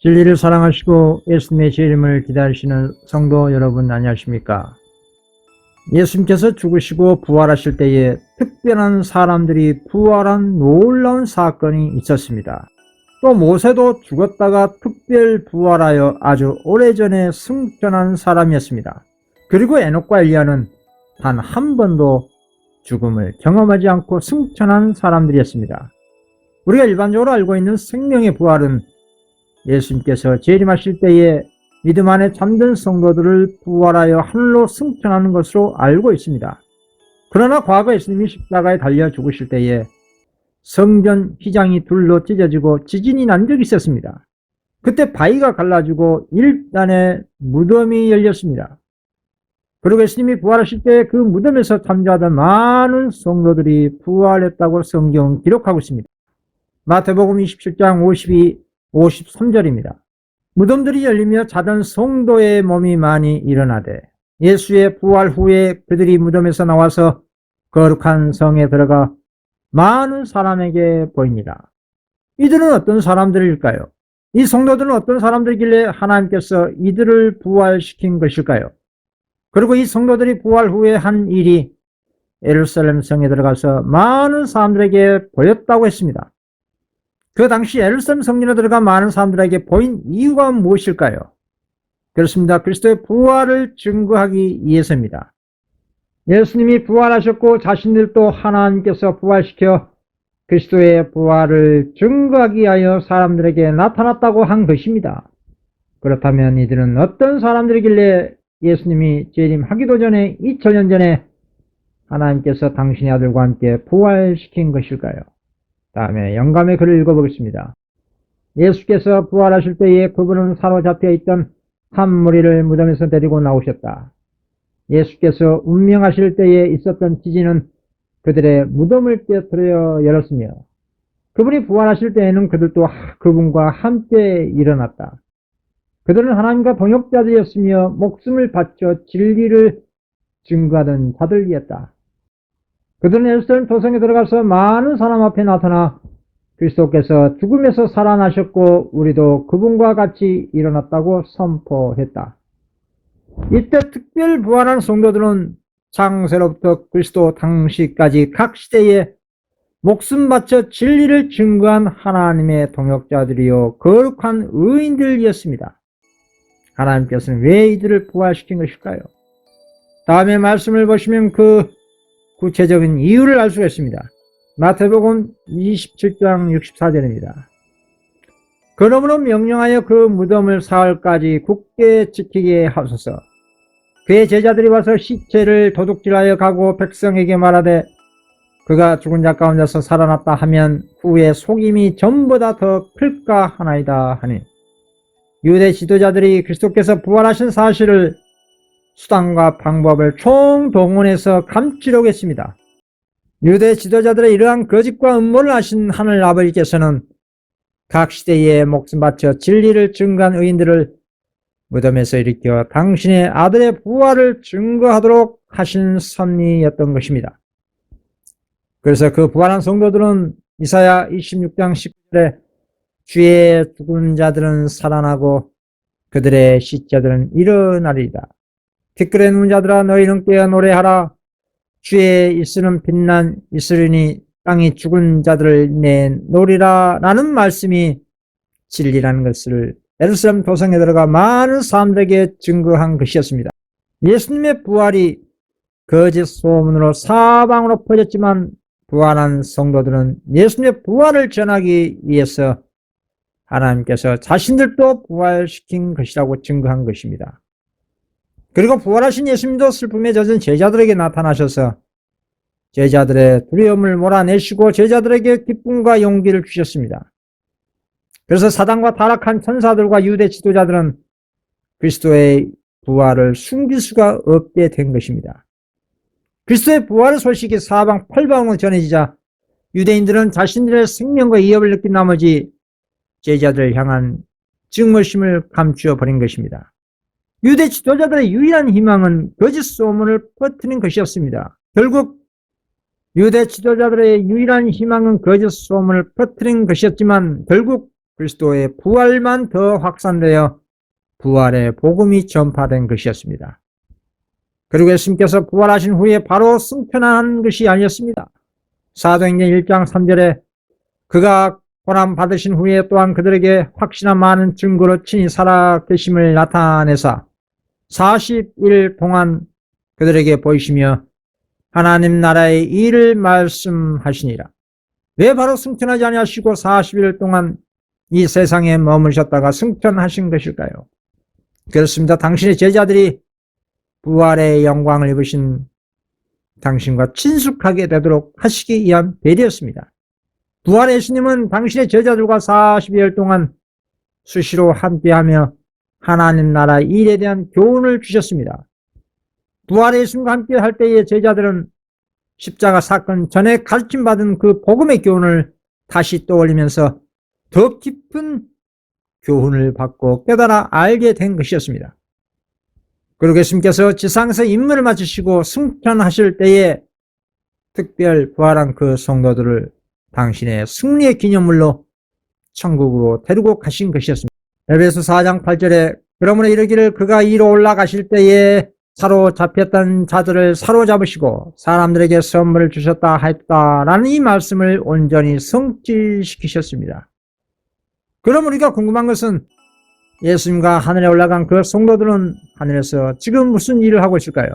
진리를 사랑하시고 예수님의 재림을 기다리시는 성도 여러분 안녕하십니까? 예수님께서 죽으시고 부활하실 때에 특별한 사람들이 부활한 놀라운 사건이 있었습니다. 또 모세도 죽었다가 특별 부활하여 아주 오래전에 승천한 사람이었습니다. 그리고 에녹과 엘리야는 단 한 번도 죽음을 경험하지 않고 승천한 사람들이었습니다. 우리가 일반적으로 알고 있는 생명의 부활은 예수님께서 재림하실 때에 믿음 안에 잠든 성도들을 부활하여 하늘로 승천하는 것으로 알고 있습니다. 그러나 과거 예수님이 십자가에 달려 죽으실 때에 성전 휘장이 둘로 찢어지고 지진이 난 적이 있었습니다. 그때 바위가 갈라지고 1단의 무덤이 열렸습니다. 그리고 예수님이 부활하실 때 그 무덤에서 잠자던 많은 성도들이 부활했다고 성경은 기록하고 있습니다. 마태복음 27장 53절입니다. 무덤들이 열리며 자던 성도의 몸이 많이 일어나되 예수의 부활 후에 그들이 무덤에서 나와서 거룩한 성에 들어가 많은 사람에게 보입니다. 이들은 어떤 사람들일까요? 이 성도들은 어떤 사람들이길래 하나님께서 이들을 부활시킨 것일까요? 그리고 이 성도들이 부활 후에 한 일이 예루살렘 성에 들어가서 많은 사람들에게 보였다고 했습니다. 그 당시 예루살렘 성전에 들어가 많은 사람들에게 보인 이유가 무엇일까요? 그렇습니다. 그리스도의 부활을 증거하기 위해서입니다. 예수님이 부활하셨고 자신들도 하나님께서 부활시켜 그리스도의 부활을 증거하기 위하여 사람들에게 나타났다고 한 것입니다. 그렇다면 이들은 어떤 사람들이길래 예수님이 재림하기도 전에 2000년 전에 하나님께서 당신의 아들과 함께 부활시킨 것일까요? 다음에 영감의 글을 읽어보겠습니다. 예수께서 부활하실 때에 그분은 사로잡혀 있던 한 무리를 무덤에서 데리고 나오셨다. 예수께서 운명하실 때에 있었던 지진은 그들의 무덤을 깨뜨려 열었으며 그분이 부활하실 때에는 그들도 그분과 함께 일어났다. 그들은 하나님과 동역자들이었으며 목숨을 바쳐 진리를 증거하던 자들이었다. 그들은 예루살렘 도성에 들어가서 많은 사람 앞에 나타나 그리스도께서 죽음에서 살아나셨고 우리도 그분과 같이 일어났다고 선포했다. 이때 특별 부활한 성도들은 창세로부터 그리스도 당시까지 각 시대에 목숨 바쳐 진리를 증거한 하나님의 동역자들이요 거룩한 의인들이었습니다. 하나님께서는 왜 이들을 부활시킨 것일까요? 다음에 말씀을 보시면 그 구체적인 이유를 알 수가 있습니다. 마태복음 27장 64절입니다. 그러므로 명령하여 그 무덤을 사흘까지 굳게 지키게 하소서. 그의 제자들이 와서 시체를 도둑질하여 가고 백성에게 말하되 그가 죽은 자 가운데서 살아났다 하면 후에 속임이 전보다 더 클까 하나이다 하니 유대 지도자들이 그리스도께서 부활하신 사실을 수단과 방법을 총동원해서 감추려고 했습니다. 유대 지도자들의 이러한 거짓과 음모를 아신 하늘 아버지께서는 각 시대에 목숨 바쳐 진리를 증거한 의인들을 무덤에서 일으켜 당신의 아들의 부활을 증거하도록 하신 섭리였던 것입니다. 그래서 그 부활한 성도들은 이사야 26장 19절에 주의 죽은 자들은 살아나고 그들의 시체들은 일어나리이다. 티끌에 누운 자들아 너희는 깨어 노래하라. 주의 일수는 빛난 이스라엘이 땅이 죽은 자들을 내노리라 라는 말씀이 진리라는 것을 예루살렘 도성에 들어가 많은 사람들에게 증거한 것이었습니다. 예수님의 부활이 거짓 소문으로 사방으로 퍼졌지만 부활한 성도들은 예수님의 부활을 전하기 위해서 하나님께서 자신들도 부활시킨 것이라고 증거한 것입니다. 그리고 부활하신 예수님도 슬픔에 젖은 제자들에게 나타나셔서 제자들의 두려움을 몰아내시고 제자들에게 기쁨과 용기를 주셨습니다. 그래서 사단과 타락한 천사들과 유대 지도자들은 그리스도의 부활을 숨길 수가 없게 된 것입니다. 그리스도의 부활의 소식이 사방 팔방으로 전해지자 유대인들은 자신들의 생명과 위협을 느낀 나머지 제자들을 향한 증오심을 감추어 버린 것입니다. 유대 지도자들의 유일한 희망은 거짓 소문을 퍼뜨린 것이었습니다. 결국 유대 지도자들의 유일한 희망은 거짓 소문을 퍼뜨린 것이었지만 결국 그리스도의 부활만 더 확산되어 부활의 복음이 전파된 것이었습니다. 그리고 예수님께서 부활하신 후에 바로 승천한 것이 아니었습니다. 사도행전 1장 3절에 그가 고난 받으신 후에 또한 그들에게 확신한 많은 증거로 친히 살아 계심을 나타내사 40일 동안 그들에게 보이시며 하나님 나라의 일을 말씀하시니라. 왜 바로 승천하지 아니하시고 40일 동안 이 세상에 머무르셨다가 승천하신 것일까요? 그렇습니다. 당신의 제자들이 부활의 영광을 입으신 당신과 친숙하게 되도록 하시기 위한 배려였습니다. 부활의 예수님은 당신의 제자들과 40일 동안 수시로 함께하며 하나님 나라 일에 대한 교훈을 주셨습니다. 부활의 예수님과 함께 할 때의 제자들은 십자가 사건 전에 가르침받은 그 복음의 교훈을 다시 떠올리면서 더 깊은 교훈을 받고 깨달아 알게 된 것이었습니다. 그리고 예수님께서 지상에서 임무를 마치시고 승천하실 때에 특별 부활한 그 성도들을 당신의 승리의 기념물로 천국으로 데리고 가신 것이었습니다. 에베소 4장 8절에 그러므로 이르기를 그가 이로 올라가실 때에 사로잡혔던 자들을 사로잡으시고 사람들에게 선물을 주셨다 하였다라는 이 말씀을 온전히 성취시키셨습니다. 그럼 우리가 궁금한 것은 예수님과 하늘에 올라간 그 성도들은 하늘에서 지금 무슨 일을 하고 있을까요?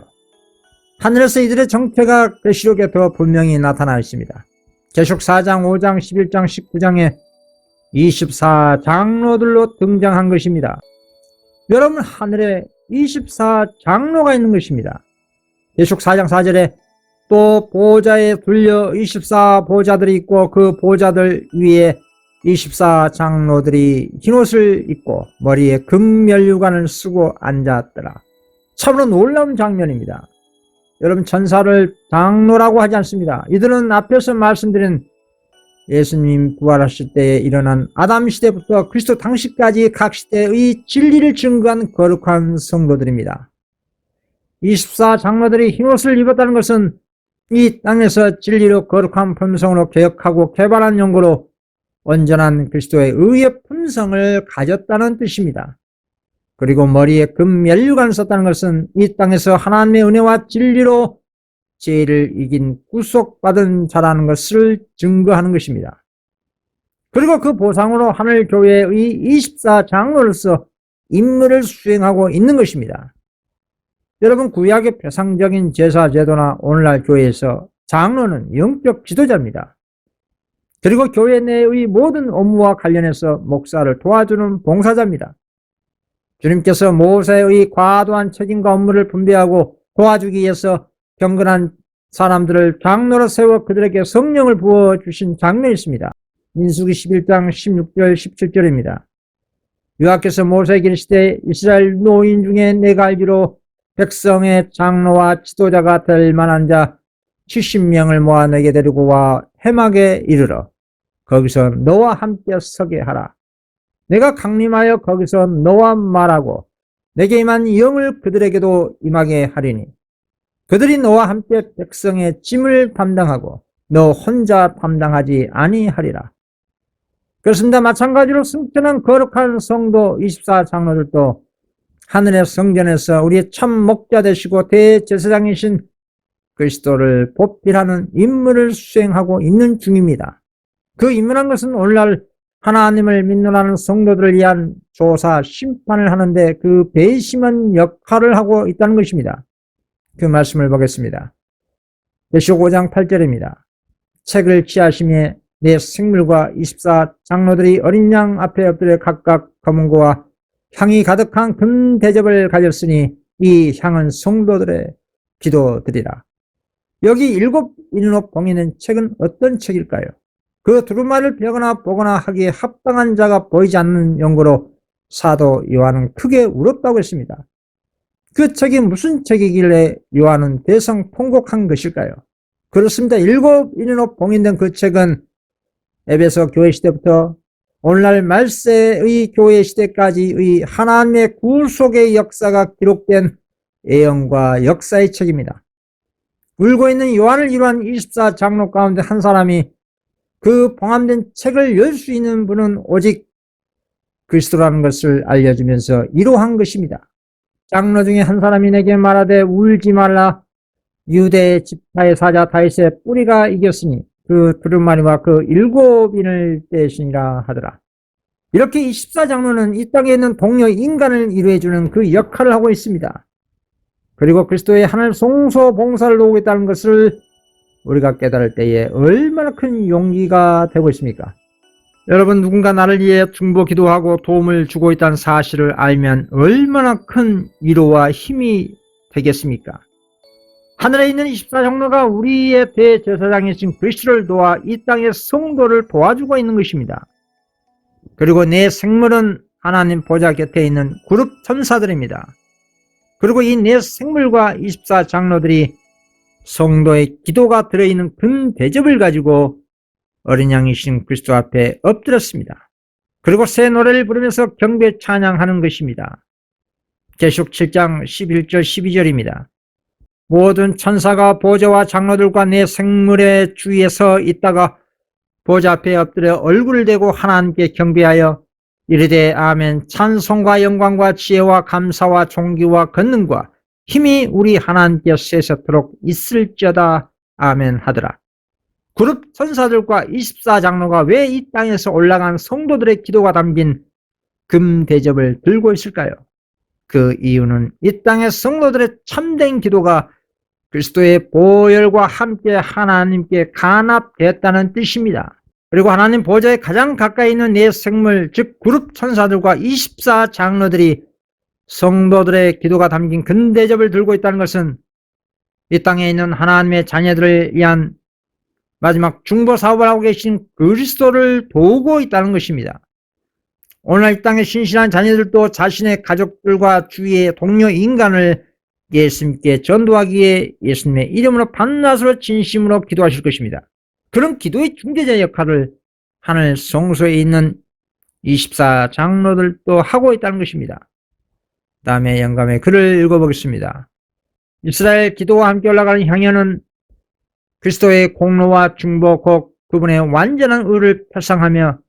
하늘에서 이들의 정체가 계시록에 더 분명히 나타나 있습니다. 계시록 4장, 5장, 11장, 19장에 24장로들로 등장한 것입니다. 여러분, 하늘에 24장로가 있는 것입니다. 계시록 4장 4절에 또 보좌에 둘려 24보좌들이 있고 그 보좌들 위에 24장로들이 흰옷을 입고 머리에 금면류관을 쓰고 앉았더라. 참으로 놀라운 장면입니다. 여러분, 천사를 장로라고 하지 않습니다. 이들은 앞에서 말씀드린 예수님 부활하실 때에 일어난 아담 시대부터 그리스도 당시까지 각 시대의 진리를 증거한 거룩한 성도들입니다. 24장로들이 흰옷을 입었다는 것은 이 땅에서 진리로 거룩한 품성으로 개혁하고 개발한 연고로 온전한 그리스도의 의의 품성을 가졌다는 뜻입니다. 그리고 머리에 금면류관을 썼다는 것은 이 땅에서 하나님의 은혜와 진리로 죄를 이긴 구속받은 자라는 것을 증거하는 것입니다. 그리고 그 보상으로 하늘교회의 24장로로서 임무를 수행하고 있는 것입니다. 여러분, 구약의 표상적인 제사 제도나 오늘날 교회에서 장로는 영적 지도자입니다. 그리고 교회 내의 모든 업무와 관련해서 목사를 도와주는 봉사자입니다. 주님께서 모세의 과도한 책임과 업무를 분배하고 도와주기 위해서 경건한 사람들을 장로로 세워 그들에게 성령을 부어주신 장면이 있습니다. 민수기 11장 16절 17절입니다. 여호와께서 모세에게 이르시되 이스라엘 노인 중에 내가 알기로 백성의 장로와 지도자가 될 만한 자 70명을 모아 내게 데리고 와 해막에 이르러 거기서 너와 함께 서게 하라. 내가 강림하여 거기서 너와 말하고 내게 임한 영을 그들에게도 임하게 하리니 그들이 너와 함께 백성의 짐을 담당하고 너 혼자 담당하지 아니하리라. 그렇습니다. 마찬가지로 승천한 거룩한 성도 24장로들도 하늘의 성전에서 우리의 참 목자 되시고 대제사장이신 그리스도를 보필하는 임무를 수행하고 있는 중입니다. 그 임무란 것은 오늘날 하나님을 믿노라는 성도들을 위한 조사, 심판을 하는데 그 배심한 역할을 하고 있다는 것입니다. 그 말씀을 보겠습니다. 계시록 5장 8절입니다. 책을 취하심에 내 생물과 24장로들이 어린 양 앞에 엎드려 각각 검은고와 향이 가득한 금 대접을 가졌으니 이 향은 성도들의 기도드리라. 여기 7인으로 봉인된 책은 어떤 책일까요? 그 두루마리를 펴거나 보거나 하기에 합당한 자가 보이지 않는 연고로 사도 요한은 크게 울었다고 했습니다. 그 책이 무슨 책이길래 요한은 대성통곡한 것일까요? 그렇습니다. 7인으로 봉인된 그 책은 에베소 교회 시대부터 오늘날 말세의 교회 시대까지의 하나님의 구속의 역사가 기록된 예언과 역사의 책입니다. 울고 있는 요한을 이루한 24장로 가운데 한 사람이 그 봉함된 책을 열 수 있는 분은 오직 그리스도라는 것을 알려주면서 이로한 것입니다. 장로 중에 한 사람이 내게 말하되 울지 말라. 유대 지파의 사자 다윗의 뿌리가 이겼으니 그 두루마리와 그 7인을 떼시니라 하더라. 이렇게 24장로는 이 땅에 있는 동료 인간을 이루어주는 그 역할을 하고 있습니다. 그리고 그리스도의 하늘 송소 봉사를 도우고 있다는 것을 우리가 깨달을 때에 얼마나 큰 용기가 되고 있습니까? 여러분, 누군가 나를 위해 중보 기도하고 도움을 주고 있다는 사실을 알면 얼마나 큰 위로와 힘이 되겠습니까? 하늘에 있는 24장로가 우리의 대제사장이신 그리스도를 도와 이 땅의 성도를 도와주고 있는 것입니다. 그리고 내 생물은 하나님 보좌 곁에 있는 그룹 천사들입니다. 그리고 이 내 생물과 24장로들이 성도의 기도가 들어있는 큰 대접을 가지고 어린 양이신 그리스도 앞에 엎드렸습니다. 그리고 새 노래를 부르면서 경배 찬양하는 것입니다. 계시록 7장 11절 12절입니다. 모든 천사가 보좌와 장로들과 내 생물의 주위에 서 있다가 보좌 앞에 엎드려 얼굴을 대고 하나님께 경배하여 이르되 아멘. 찬송과 영광과 지혜와 감사와 존귀와 권능과 힘이 우리 하나님께 세세토록 있을지어다. 아멘 하더라. 그룹 천사들과 24장로가 왜 이 땅에서 올라간 성도들의 기도가 담긴 금 대접을 들고 있을까요? 그 이유는 이 땅의 성도들의 참된 기도가 그리스도의 보혈과 함께 하나님께 간합되었다는 뜻입니다. 그리고 하나님 보좌에 가장 가까이 있는 내 생물, 즉 그룹 천사들과 24장로들이 성도들의 기도가 담긴 금대접을 들고 있다는 것은 이 땅에 있는 하나님의 자녀들을 위한 마지막 중보 사업을 하고 계신 그리스도를 도우고 있다는 것입니다. 오늘 이 땅의 신실한 자녀들도 자신의 가족들과 주위의 동료 인간을 예수님께 전도하기 위해 예수님의 이름으로 밤낮으로 진심으로 기도하실 것입니다. 그런 기도의 중재자 역할을 하늘 성소에 있는 24장로들도 하고 있다는 것입니다. 다음에 영감의 글을 읽어보겠습니다. 이스라엘 기도와 함께 올라가는 향연은 그리스도의 공로와 중보 곧 그분의 완전한 의를 표상하며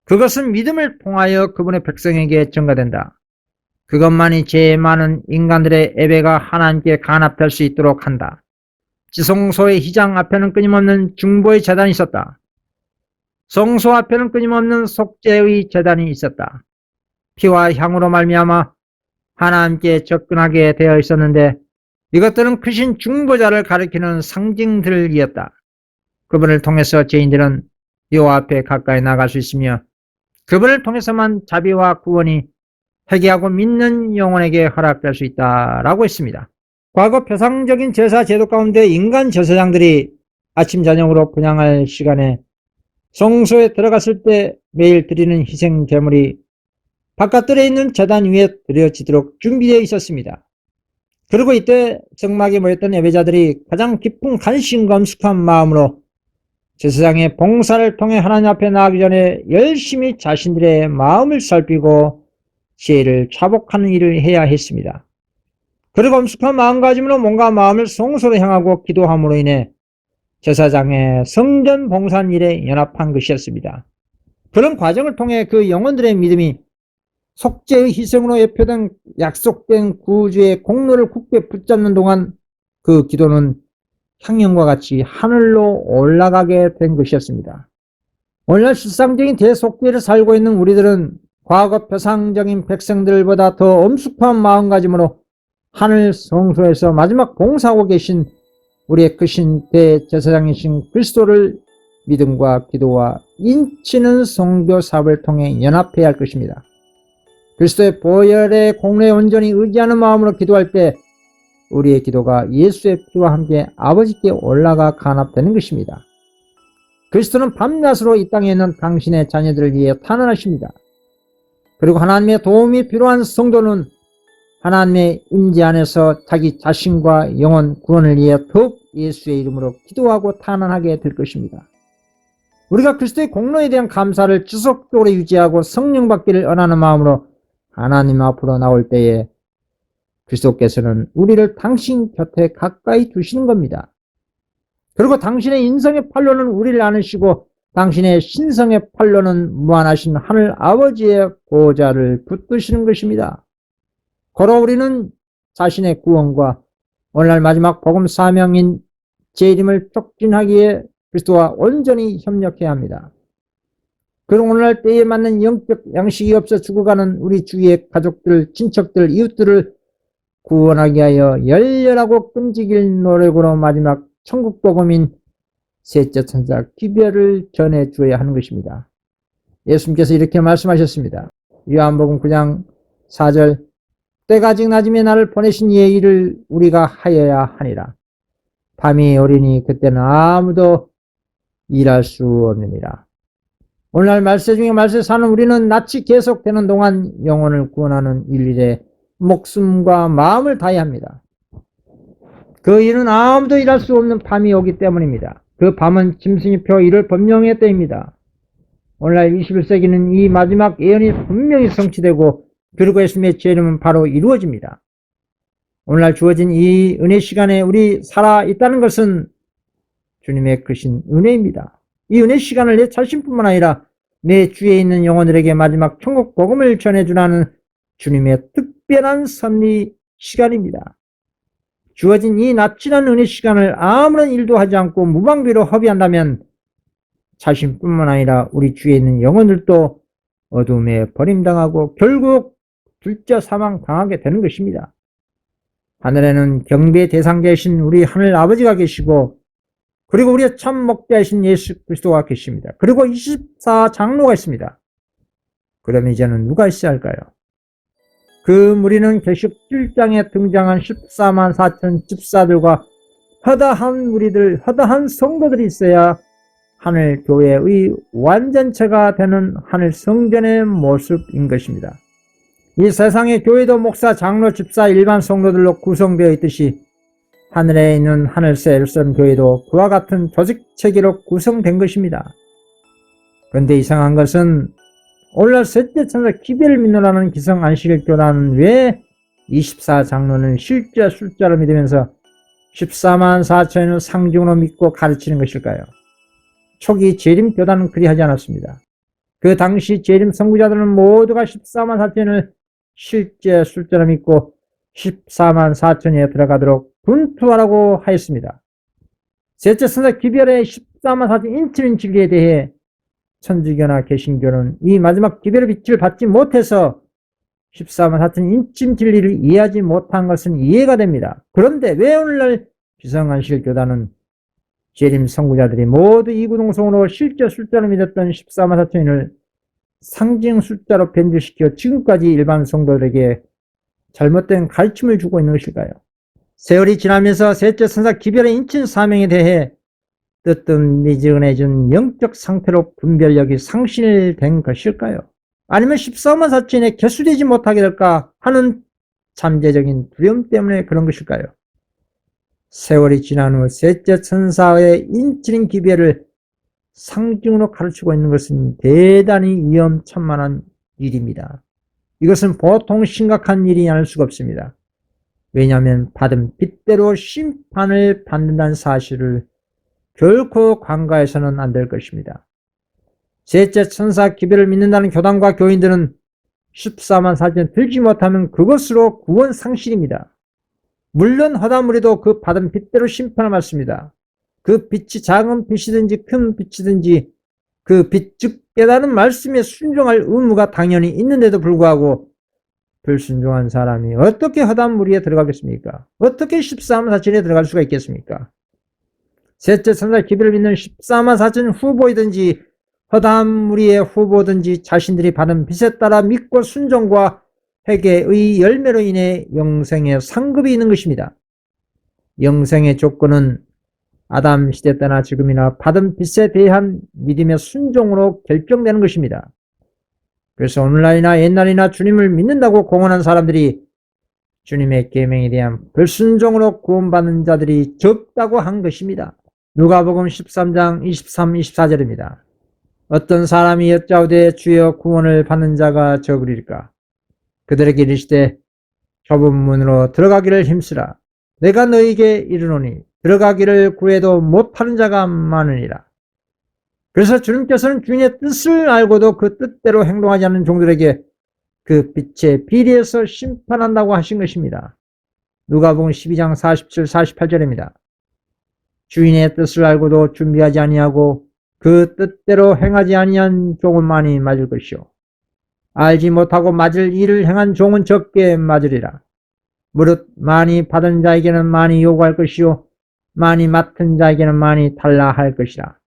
그것은 믿음을 통하여 그분의 백성에게 전가된다. 그것만이 죄 많은 인간들의 예배가 하나님께 간합될 수 있도록 한다. 지성소의 휘장 앞에는 끊임없는 중보의 제단이 있었다. 성소 앞에는 끊임없는 속죄의 제단이 있었다. 피와 향으로 말미암아 하나님께 접근하게 되어 있었는데 이것들은 크신 중보자를 가리키는 상징들이었다. 그분을 통해서 죄인들은 여호와 앞에 가까이 나갈 수 있으며 그분을 통해서만 자비와 구원이 회개하고 믿는 영혼에게 허락될 수 있다라고 했습니다. 과거 표상적인 제사 제도 가운데 인간 제사장들이 아침 저녁으로 분향할 시간에 성소에 들어갔을 때 매일 드리는 희생 제물이 바깥들에 있는 제단 위에 드려지도록 준비되어 있었습니다. 그리고 이때 성막에 모였던 예배자들이 가장 깊은 간신과 엄숙한 마음으로 제사장의 봉사를 통해 하나님 앞에 나가기 전에 열심히 자신들의 마음을 살피고 죄를 차복하는 일을 해야 했습니다. 그리고 엄숙한 마음가짐으로 몸과 마음을 성소로 향하고 기도함으로 인해 제사장의 성전 봉사 일에 연합한 것이었습니다. 그런 과정을 통해 그 영혼들의 믿음이 속죄의 희생으로 예표된 약속된 구주의 공로를 굳게 붙잡는 동안 그 기도는 향연과 같이 하늘로 올라가게 된 것이었습니다. 오늘날 실상적인 대속죄를 살고 있는 우리들은 과거 표상적인 백성들보다 더 엄숙한 마음가짐으로 하늘 성소에서 마지막 봉사하고 계신 우리의 크신 대제사장이신 그리스도를 믿음과 기도와 인치는 성교 사업을 통해 연합해야 할 것입니다. 그리스도의 보혈의 공로에 온전히 의지하는 마음으로 기도할 때 우리의 기도가 예수의 피와 함께 아버지께 올라가 간합되는 것입니다. 그리스도는 밤낮으로 이 땅에 있는 당신의 자녀들을 위해 탄원하십니다. 그리고 하나님의 도움이 필요한 성도는 하나님의 임재 안에서 자기 자신과 영혼 구원을 위해 더욱 예수의 이름으로 기도하고 탄원하게 될 것입니다. 우리가 그리스도의 공로에 대한 감사를 지속적으로 유지하고 성령 받기를 원하는 마음으로 하나님 앞으로 나올 때에 그리스도께서는 우리를 당신 곁에 가까이 두시는 겁니다. 그리고 당신의 인성의 팔로는 우리를 안으시고 당신의 신성의 팔로는 무한하신 하늘 아버지의 보좌를 붙드시는 것입니다. 고로 우리는 자신의 구원과 오늘날 마지막 복음 사명인 재림을 촉진하기에 그리스도와 온전히 협력해야 합니다. 그런 오늘날 때에 맞는 영적 양식이 없어 죽어가는 우리 주위의 가족들, 친척들, 이웃들을 구원하기 위하여 열렬하고 끈질긴 노력으로 마지막 천국 복음인 셋째 천사 기별을 전해 주어야 하는 것입니다. 예수님께서 이렇게 말씀하셨습니다. 요한복음 9장 4절 때가 아직 낮음에 나를 보내신 이의 일을 우리가 하여야 하니라. 밤이 오리니 그때는 아무도 일할 수 없느니라. 오늘날 말세 중에 말세 사는 우리는 낯이 계속되는 동안 영혼을 구원하는 일일에 목숨과 마음을 다해야 합니다. 그 일은 아무도 일할 수 없는 밤이 오기 때문입니다. 그 밤은 짐승이표 일을 번명의 때입니다. 오늘날 21세기는 이 마지막 예언이 분명히 성취되고 그리고 예수님의 재림은 바로 이루어집니다. 오늘날 주어진 이 은혜 시간에 우리 살아 있다는 것은 주님의 크신 은혜입니다. 이 은혜 시간을 내 자신뿐만 아니라 내 주위에 있는 영혼들에게 마지막 천국 복음을 전해주라는 주님의 특별한 섭리 시간입니다. 주어진 이 낯지난 은혜 시간을 아무런 일도 하지 않고 무방비로 허비한다면 자신뿐만 아니라 우리 주위에 있는 영혼들도 어둠에 버림당하고 결국 둘째 사망 당하게 되는 것입니다. 하늘에는 경배 대상자이신 우리 하늘 아버지가 계시고 그리고 우리의 참 목자이신 예수 그리스도가 계십니다. 그리고 24장로가 있습니다. 그럼 이제는 누가 있어야 할까요? 그 무리는 계시록 7장에 등장한 14만 4천 집사들과 허다한 무리들, 허다한 성도들이 있어야 하늘 교회의 완전체가 되는 하늘 성전의 모습인 것입니다. 이 세상의 교회도 목사, 장로, 집사, 일반 성도들로 구성되어 있듯이 하늘에 있는 하늘새 예루살렘 교회도 그와 같은 조직체계로 구성된 것입니다. 그런데 이상한 것은 오늘날 셋째 천사 기별을 믿노라는 기성 안식일 교단은 왜 24장로는 실제 숫자로 믿으면서 14만 4천을 상징으로 믿고 가르치는 것일까요? 초기 재림 교단은 그리하지 않았습니다. 그 당시 재림 선구자들은 모두가 14만 4천을 실제 숫자로 믿고 14만 4천에 들어가도록 분투하라고 하였습니다. 셋째 천사 기별의 14만 4천 인치는 진리에 대해 천주교나 개신교는 이 마지막 기별의 빛을 받지 못해서 14만 4천 인침 진리를 이해하지 못한 것은 이해가 됩니다. 그런데 왜 오늘날 기성안식일 교단은 재림 선구자들이 모두 이구동성으로 실제 숫자로 믿었던 14만 4천인을 상징 숫자로 변질시켜 지금까지 일반 성도들에게 잘못된 가르침을 주고 있는 것일까요? 세월이 지나면서 셋째 천사 기별의 인친 사명에 대해 뜨뜻미지근해진 영적 상태로 분별력이 상실된 것일까요? 아니면 14만 4천에 개수되지 못하게 될까 하는 잠재적인 두려움 때문에 그런 것일까요? 세월이 지난 후 셋째 천사의 인치는 기별을 상징으로 가르치고 있는 것은 대단히 위험천만한 일입니다. 이것은 보통 심각한 일이 아닐 수가 없습니다. 왜냐하면 받은 빚대로 심판을 받는다는 사실을 결코 간과해서는 안 될 것입니다. 셋째 천사 기별을 믿는다는 교단과 교인들은 14만 4천 들지 못하면 그것으로 구원 상실입니다. 물론 허다무리도 그 받은 빚대로 심판을 받습니다. 그 빚이 작은 빚이든지 큰 빚이든지 그 빚, 즉 깨달은 말씀에 순종할 의무가 당연히 있는데도 불구하고 불순종한 사람이 어떻게 허다한 무리에 들어가겠습니까? 어떻게 14만 4천에 들어갈 수가 있겠습니까? 셋째 천사 기별을 믿는 14만 4천 후보이든지 허다한 무리의 후보든지 자신들이 받은 빚에 따라 믿고 순종과 회개의 열매로 인해 영생의 상급이 있는 것입니다. 영생의 조건은 아담 시대 때나 지금이나 받은 빚에 대한 믿음의 순종으로 결정되는 것입니다. 그래서 오늘날이나 옛날이나 주님을 믿는다고 공언한 사람들이 주님의 계명에 대한 불순종으로 구원받는 자들이 적다고 한 것입니다. 누가복음 13장 23, 24절입니다. 어떤 사람이 여짜오되 주여 구원을 받는 자가 적으리까? 그들에게 이르시되 좁은 문으로 들어가기를 힘쓰라. 내가 너희에게 이르노니 들어가기를 구해도 못하는 자가 많으니라. 그래서 주님께서는 주인의 뜻을 알고도 그 뜻대로 행동하지 않는 종들에게 그 빛의 비리에서 심판한다고 하신 것입니다. 누가복음 12장 47, 48절입니다. 주인의 뜻을 알고도 준비하지 아니하고 그 뜻대로 행하지 아니한 종은 많이 맞을 것이요 알지 못하고 맞을 일을 행한 종은 적게 맞으리라. 무릇 많이 받은 자에게는 많이 요구할 것이요 많이 맡은 자에게는 많이 달라 할 것이라.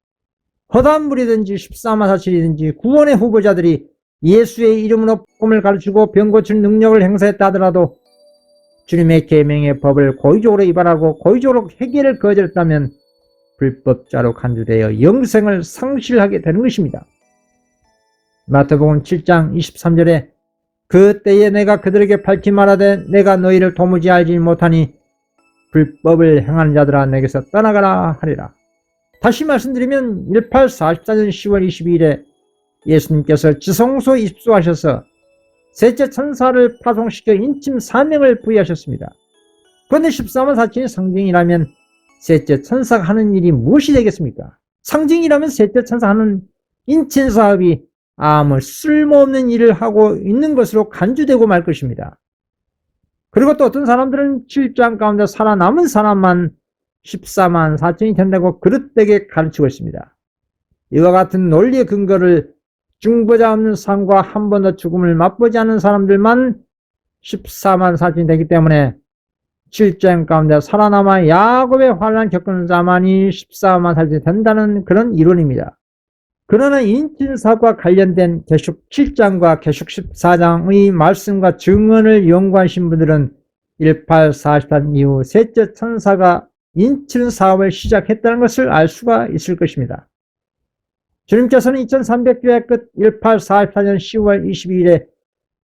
허담물이든지 14마사칠이든지 구원의 후보자들이 예수의 이름으로 복음을 가르치고 병 고칠 능력을 행사했다 하더라도 주님의 계명의 법을 고의적으로 위반하고 고의적으로 회개를 거절했다면 불법자로 간주되어 영생을 상실하게 되는 것입니다. 마태복음 7장 23절에 그때에 내가 그들에게 밝히 말하되 내가 너희를 도무지 알지 못하니 불법을 행하는 자들아 내게서 떠나가라 하리라. 다시 말씀드리면 1844년 10월 22일에 예수님께서 지성소에 입수하셔서 셋째 천사를 파송시켜 인침 사명을 부여하셨습니다. 그런데 14만사천이 상징이라면 셋째 천사가 하는 일이 무엇이 되겠습니까? 상징이라면 셋째 천사가 하는 인친 사업이 아무 쓸모없는 일을 하고 있는 것으로 간주되고 말 것입니다. 그리고 또 어떤 사람들은 7장 가운데 살아남은 사람만 14만 4천이 된다고 그릇되게 가르치고 있습니다. 이와 같은 논리의 근거를 중보자 없는 삶과 한 번도 죽음을 맛보지 않은 사람들만 14만 4천이 되기 때문에 7장 가운데 살아남아 야곱의 환난 겪은 자만이 14만 4천이 된다는 그런 이론입니다. 그러나 인친사과 관련된 계시록 7장과 계시록 14장의 말씀과 증언을 연구하신 분들은 1844년 이후 셋째 천사가 인친 사업을 시작했다는 것을 알 수가 있을 것입니다. 주님께서는 2300주의 끝 1844년 10월 22일에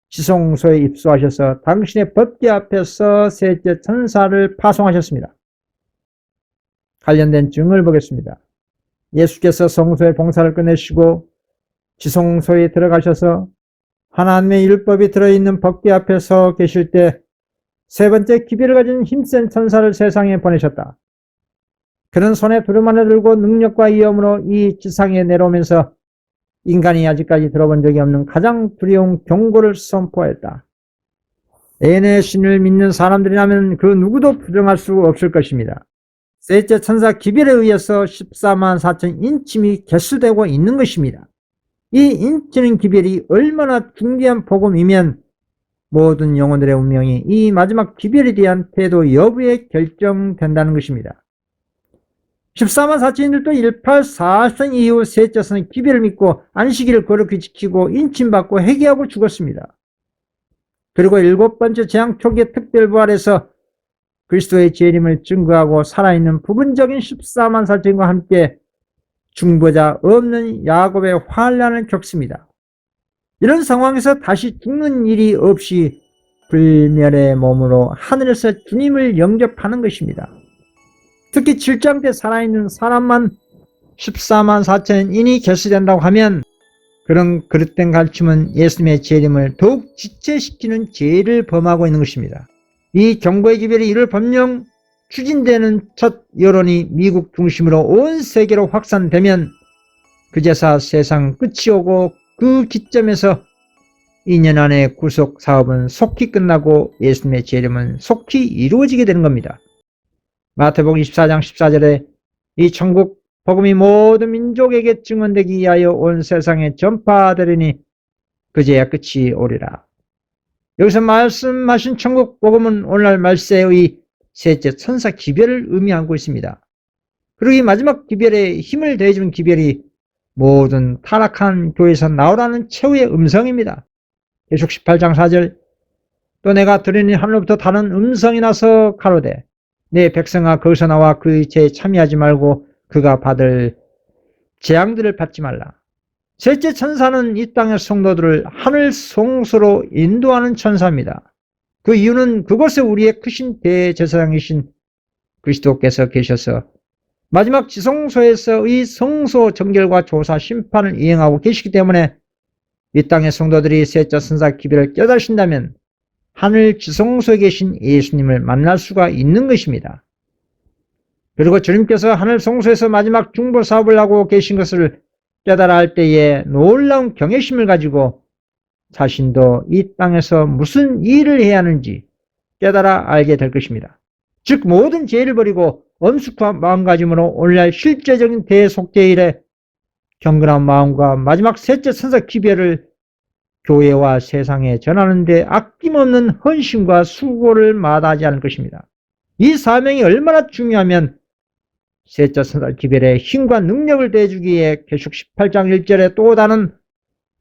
지성소에 입수하셔서 당신의 법궤 앞에서 셋째 천사를 파송하셨습니다. 관련된 증언을 보겠습니다. 예수께서 성소의 봉사를 끝내시고 지성소에 들어가셔서 하나님의 율법이 들어있는 법궤 앞에 서 계실 때 세 번째 기별을 가진 힘센 천사를 세상에 보내셨다. 그는 손에 두루마리를 들고 능력과 위엄으로 이 지상에 내려오면서 인간이 아직까지 들어본 적이 없는 가장 두려운 경고를 선포했다. 애의 신을 믿는 사람들이라면 그 누구도 부정할 수 없을 것입니다. 셋째 천사 기별에 의해서 14만 4천 인침이 개수되고 있는 것입니다. 이 인치는 기별이 얼마나 중대한 복음이면 모든 영혼들의 운명이 이 마지막 기별에 대한 태도 여부에 결정된다는 것입니다. 14만 4천인들도 1844년 이후 셋째 천사 기별을 믿고 안식일을 거룩히 지키고 인침받고 회개하고 죽었습니다. 그리고 일곱 번째 재앙 초기의 특별부활에서 그리스도의 재림을 증거하고 살아있는 부분적인 14만 4천과 함께 중보자 없는 야곱의 환난을 겪습니다. 이런 상황에서 다시 죽는 일이 없이 불멸의 몸으로 하늘에서 주님을 영접하는 것입니다. 특히 7장 때 살아있는 사람만 14만 4천인이 결수된다고 하면 그런 그릇된 가르침은 예수님의 재림을 더욱 지체시키는 죄를 범하고 있는 것입니다. 이 경고의 기별이 이를 법령 추진되는 첫 여론이 미국 중심으로 온 세계로 확산되면 그제서 세상 끝이 오고 그 기점에서 2년 안에 구속 사업은 속히 끝나고 예수님의 재림은 속히 이루어지게 되는 겁니다. 마태복음 24장 14절에 이 천국 복음이 모든 민족에게 증언되기 위하여 온 세상에 전파되리니 그제야 끝이 오리라. 여기서 말씀하신 천국 복음은 오늘날 말세의 셋째 천사 기별을 의미하고 있습니다. 그리고 이 마지막 기별에 힘을 더해주는 기별이 모든 타락한 교회에서 나오라는 최후의 음성입니다. 계속 18장 4절 또 내가 들으니 하늘로부터 다른 음성이 나서 가로되 내 백성아 거기서 나와 그 죄에 참여하지 말고 그가 받을 재앙들을 받지 말라. 셋째 천사는 이 땅의 성도들을 하늘 성소로 인도하는 천사입니다. 그 이유는 그곳에 우리의 크신 대제사장이신 그리스도께서 계셔서 마지막 지성소에서의 성소 정결과 조사 심판을 이행하고 계시기 때문에 이 땅의 성도들이 셋째 천사 기별을 깨달으신다면 하늘 지성소에 계신 예수님을 만날 수가 있는 것입니다. 그리고 주님께서 하늘 성소에서 마지막 중보 사업을 하고 계신 것을 깨달아 할 때에 놀라운 경외심을 가지고 자신도 이 땅에서 무슨 일을 해야 하는지 깨달아 알게 될 것입니다. 즉 모든 죄를 버리고 엄숙한 마음가짐으로 오늘날 실제적인 대속죄일에 경건한 마음과 마지막 셋째 천사 기별을 교회와 세상에 전하는 데 아낌없는 헌신과 수고를 마다하지 않을 것입니다. 이 사명이 얼마나 중요하면 셋째 천사 기별의 힘과 능력을 대주기에 계시록 18장 1절에 또 다른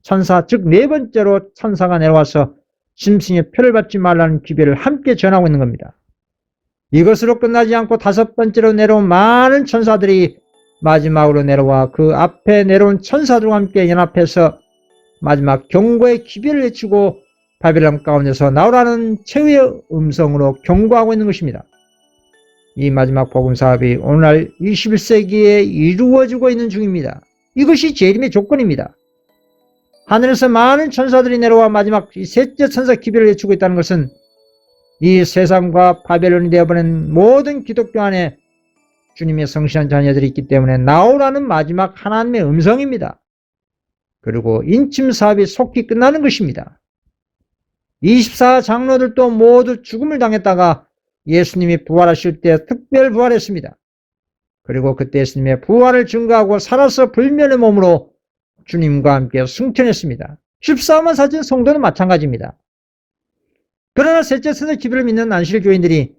천사, 즉 네 번째로 천사가 내려와서 짐승의 표를 받지 말라는 기별을 함께 전하고 있는 겁니다. 이것으로 끝나지 않고 다섯 번째로 내려온 많은 천사들이 마지막으로 내려와 그 앞에 내려온 천사들과 함께 연합해서 마지막 경고의 기별을 외치고 바벨론 가운데서 나오라는 최후의 음성으로 경고하고 있는 것입니다. 이 마지막 복음사업이 오늘날 21세기에 이루어지고 있는 중입니다. 이것이 재림의 조건입니다. 하늘에서 많은 천사들이 내려와 마지막 셋째 천사 기별을 외치고 있다는 것은 이 세상과 바벨론이 되어버린 모든 기독교 안에 주님의 성실한 자녀들이 있기 때문에 나오라는 마지막 하나님의 음성입니다. 그리고 인침사업이 속히 끝나는 것입니다. 24장로들도 모두 죽음을 당했다가 예수님이 부활하실 때 특별 부활했습니다. 그리고 그때 예수님의 부활을 증거하고 살아서 불멸의 몸으로 주님과 함께 승천했습니다. 14만 4천 성도는 마찬가지입니다. 그러나 셋째 천사 기별을 믿는 안식일 교인들이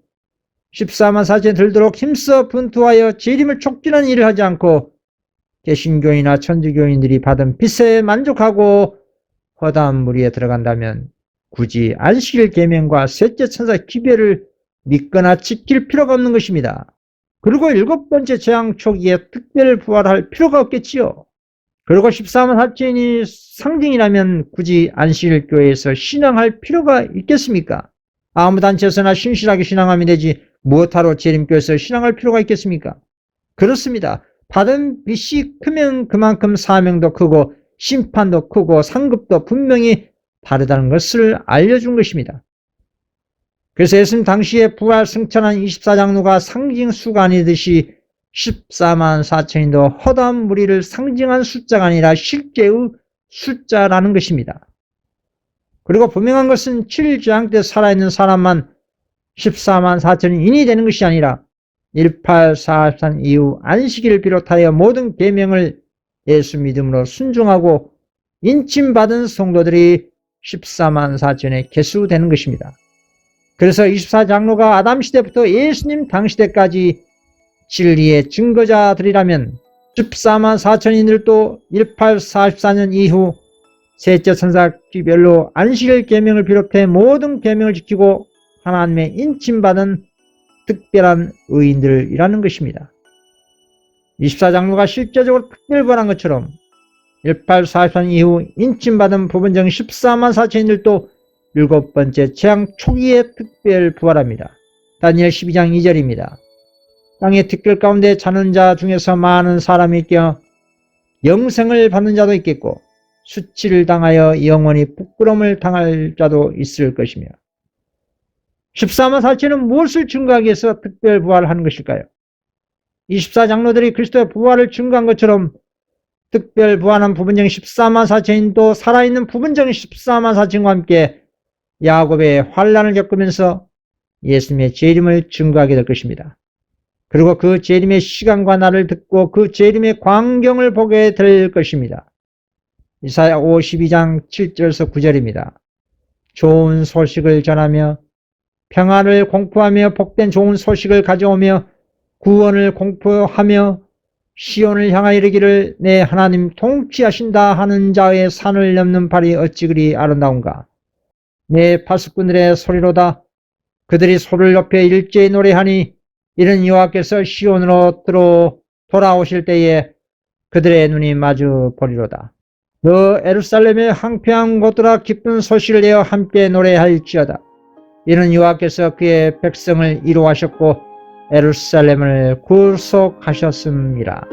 14만 4천 들도록 힘써 분투하여 재림을 촉진하는 일을 하지 않고 개신교인이나 천주교인들이 받은 빚에 만족하고 허다한 무리에 들어간다면 굳이 안식일 계명과 셋째 천사 기별을 믿거나 지킬 필요가 없는 것입니다. 그리고 일곱 번째 재앙 초기에 특별 부활할 필요가 없겠지요. 그리고 14만 4천이 상징이라면 굳이 안식일 교회에서 신앙할 필요가 있겠습니까? 아무 단체에서나 신실하게 신앙하면 되지 무엇하러 재림교회에서 신앙할 필요가 있겠습니까? 그렇습니다. 받은 빚이 크면 그만큼 사명도 크고 심판도 크고 상급도 분명히 다르다는 것을 알려준 것입니다. 그래서 예수님 당시에 부활 승천한 24장로가 상징수가 아니듯이 14만 4천인도 허다한 무리를 상징한 숫자가 아니라 실제의 숫자라는 것입니다. 그리고 분명한 것은 7재앙 때 살아있는 사람만 14만 4천인이 되는 것이 아니라 1843 이후 안식일을 비롯하여 모든 계명을 예수 믿음으로 순종하고 인침받은 성도들이 14만 4천에 개수되는 것입니다. 그래서 24장로가 아담 시대부터 예수님 당시대까지 진리의 증거자들이라면 14만 4천인들도 1844년 이후 셋째 천사 기별로 안식일 계명을 비롯해 모든 계명을 지키고 하나님의 인침받은 특별한 의인들이라는 것입니다. 24장로가 실제적으로 특별부활한 것처럼 1844년 이후 인침받은 부분적인 14만 4천인들도 일곱 번째 재앙 초기에 특별 부활합니다. 다니엘 12장 2절입니다. 땅의 특별 가운데 자는 자 중에서 많은 사람이 껴 영생을 받는 자도 있겠고 수치를 당하여 영원히 부끄러움을 당할 자도 있을 것이며 14만 4천은 무엇을 증거하기 위해서 특별 부활을 하는 것일까요? 24장로들이 그리스도의 부활을 증거한 것처럼 특별 부활한 부분적인 14만 4천인도 살아있는 부분적인 14만 4천과 함께 야곱의 환난을 겪으면서 예수님의 재림을 증거하게 될 것입니다. 그리고 그 재림의 시간과 날을 듣고 그 재림의 광경을 보게 될 것입니다. 이사야 52장 7절에서 9절입니다. 좋은 소식을 전하며 평화를 공포하며 복된 좋은 소식을 가져오며 구원을 공포하며 시온을 향하여 이르기를 내 하나님 통치하신다 하는 자의 산을 넘는 발이 어찌 그리 아름다운가. 내 파수꾼들의 소리로다. 그들이 소를 높여 일제히 노래하니 이는 여호와께서 시온으로 돌아오실 때에 그들의 눈이 마주 보리로다. 너 예루살렘의 황폐한 곳들아 기쁜 소식을 내어 함께 노래할지어다. 이는 여호와께서 그의 백성을 이루하셨고 예루살렘을 구속하셨습니다.